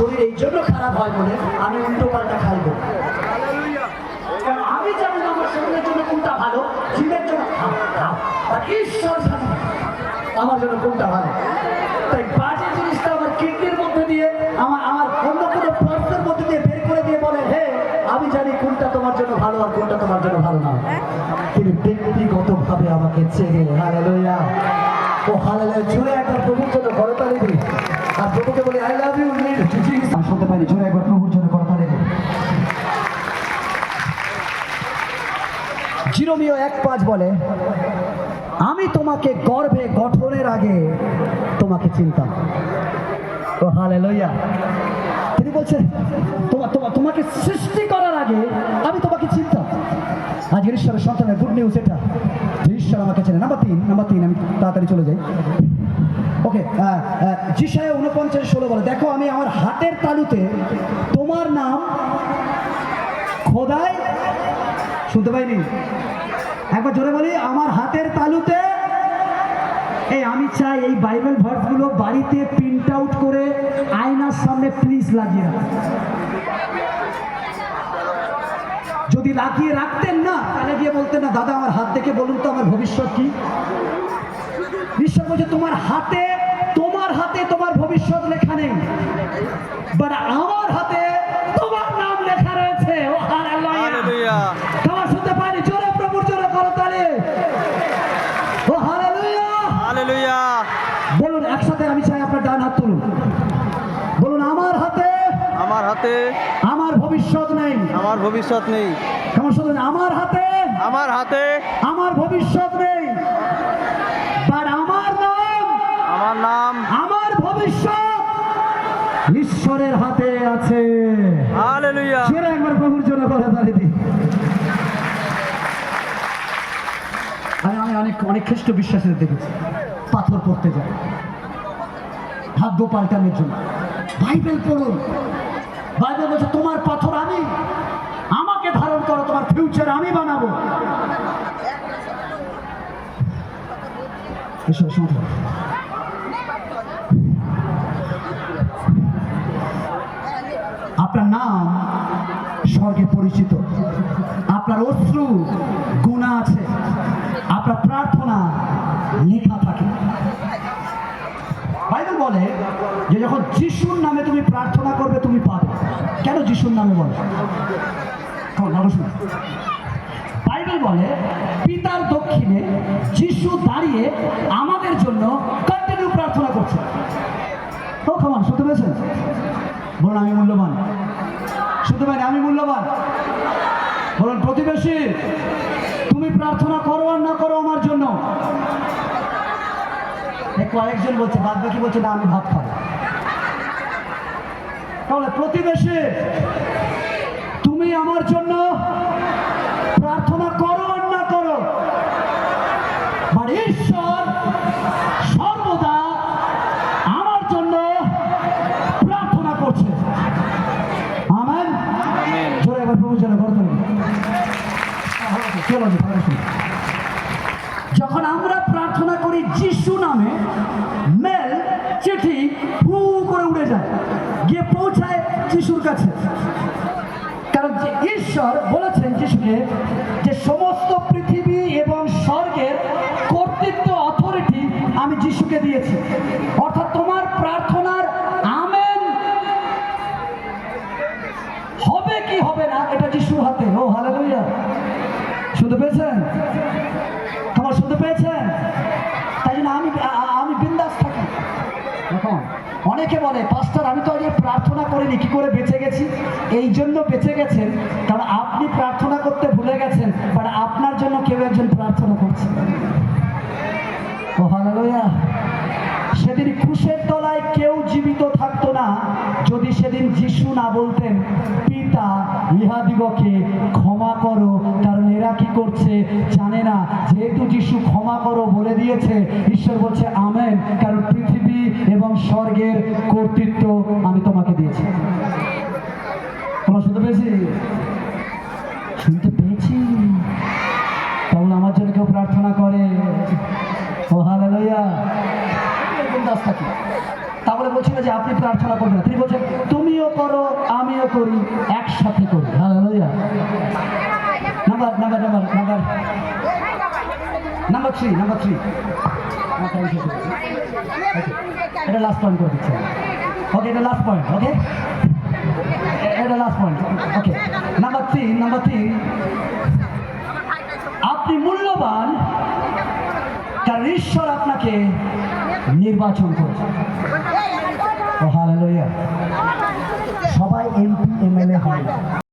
শরীর এই জন্য খারাপ হয় বলে আমি উল্টো পাল্টা খাইব। আমি জানি না আমার শরীরের জন্য কোনটা ভালো, জীবের জন্য আর ঈশ্বর জানে আমার জন্য কোনটা ভালো। তাই বাজে জিনিসটা আমার কিডনির মধ্যে দিয়ে আমার অন্য কোনো পার্সের মধ্যে দিয়ে বের করে দিয়ে বলে, হে আমি জানি কোনটা তোমার জন্য ভালো আর কোনটা তোমার জন্য ভালো না। তিনি ব্যক্তিগতভাবে আমাকে চেনে। হালেলুয়া, ও হালেলুয়া। জুড়ে একবার প্রভুর জন্য করতালি দিই আর প্রভুকে বলি আই লাভ ইউ। আমি শুনতে পাইনি, জুড়ে একবার প্রভুর জন্য করতালি দিই। জিরোমিও 1:5 বলে, আমি তোমাকে গর্ভে গঠনের আগে তোমাকে চিনতাম। ও হালেলুয়া। তিনি বলছেন তোমাকে সৃষ্টি করার আগে আমি তোমাকে চিনতাম। আজকের ঈশ্বরের সন্তানের গুড নিউজ এটা যে ঈশ্বর আমাকে চেনে। নাম্বার 3 আমি তাড়াতাড়ি চলে যাই। ওকে, যিশায়া 49:16 বলে, দেখো আমি আমার হাতের তালুতে তোমার নাম খোদাই, শুনতে পাইনি, একবার জোরে বলি, আমার হাতের তালুতে। এই আমি চাই এই বাইবেল ভার্সগুলো বাড়িতে প্রিন্ট আউট করে আয়নার সামনে প্লিজ লাগিয়ে রাখুন। যদি লাগিয়ে রাখতেন না, তাহলে গিয়ে বলতেন না, দাদা আমার হাত দেখে বলুন তো আমার ভবিষ্যৎ কি। ঈশ্বর বলছে তোমার হাতে তোমার ভবিষ্যৎ লেখা নেই, বাট আমার হাতে তোমার নাম লেখা রয়েছে। ও হালেলুয়া। তোমার শুনতে পারি, জোরে প্রভুর জোরে করো তালি। ও হালেলুয়া, হালেলুয়া। বলুন একসাথে, আমি চাই আপনার ডান হাত তুলুন, বলুন আমার হাতে আমার ভবিষ্যৎ নেই, আমার ভবিষ্যৎ নেই। কেমন শুনুন, আমার হাতে আমার ভবিষ্যৎ নেই, বাট আমার নাম আমার ভবিষ্যৎ ঈশ্বরের হাতে আছে। হালেলুয়া। জোরে একবার প্রভুর জন্য করে তালি দিই। আমি অনেক খ্রিস্ট বিশ্বাসীদের দেখেছি পাথর পড়তে যায় ভাগ্য পাল্টানোর জন্য। বাইবেল পড়ুন, বাইবেল বলছে তোমার পাথর আমি, আমাকে ধারণ করো, তোমার ফিউচার আমি বানাবো। আপনার নাম স্বর্গে পরিচিত, আপনার অশ্রু গুণা আছে, আপনার প্রার্থনা লেখা থাকে। বাইবেল বলে যে যখন যিশুর নামে তুমি প্রার্থনা করবে তুমি পাবে। কেন যিশুর নামে বলে? বাইবেল বলে পিতার দক্ষিণে যিশু দাঁড়িয়ে আমাদের জন্য কন্টিনিউ প্রার্থনা করছে। ও খামান, শুনতে পেয়েছেন? বলুন আমি মূল্যবান। শুনতে পাইনি, আমি মূল্যবান। বলুন প্রতিবেশী, তুমি প্রার্থনা করো আর না করো আমার জন্য। কয়েকজন বলছে, বাদ বাকি বলছে না আমি ভাত খাবো। তাহলে প্রতিবেশী, তুমি আমার জন্য প্রার্থনা করো আর না করো, আর ঈশ্বর সর্বদা আমার জন্য প্রার্থনা করছে। আমেন। জোরে একবার প্রভু জন্য করতে হবে। যখন আমরা প্রার্থনা করি যিশু নামে, মেল চিঠি হু করে উড়ে যায়, গিয়ে পৌঁছায় যিশুর কাছে। কারণ যে ঈশ্বর বলেছেন যিশুকে যে সমস্ত পৃথিবী এবং স্বর্গের কর্তৃত্ব অথরিটি আমি যিশুকে দিয়েছি। অর্থাৎ তোমার প্রার্থনার আমেন হবে কি হবে না এটা যিশুর হাতে। ও হালেলুয়া। শুনতে পেয়েছেন? তোমার শুনতে পেয়েছেন? তাই জন্য আমি বিন্দাস থাকি। এখন অনেকে বলে, পাস্টার আমি তো আজকে প্রার্থনা করিনি, কি করে বেঁচে গেছি? এই জন্য বেঁচে গেছেন কারণ আপনি প্রার্থনা করতে ভুলে গেছেন, বাট আপনার জন্য কেউ একজন প্রার্থনা করছে। ও হালেলুয়া। সেদিন ক্রুশের তলায় কেউ জীবিত থাকতো না যদি সেদিন যিশু না বলতেন, পিতা ইহাদিগকে ক্ষমা করো, কারণ এরা কি করছে জানে না। যেহেতু যিশু ক্ষমা করো বলে দিয়েছে, ঈশ্বর বলছে আমেন, কারণ পৃথিবী এবং স্বর্গের কর্তৃত্ব আমি তোমাকে দিয়েছি। তোমার শুনতে পেয়েছি? শুনতে পেয়েছি। তাহলে আমার জন্য কেউ প্রার্থনা করে। ও হালেলুয়া। থাকি তাহলে বলছিল যে আপনি আপনি প্রার্থনা করবেন না। তিনি বলছেন তুমিও করো আমিও করি, একসাথে করি। Hallelujah. Number number number number number 3 number 3 এটা লাস্ট পয়েন্ট করে দিচ্ছি। ওকে, এটা লাস্ট পয়েন্ট। ওকে, এটা লাস্ট পয়েন্ট। ওকে, নাম্বার 3 আপনি মূল্যবান কারণ ঈশ্বর আপনাকে নির্বাচন করেছে। ও হালেলুয়া। সবাই এমপি এমএলএ হয়।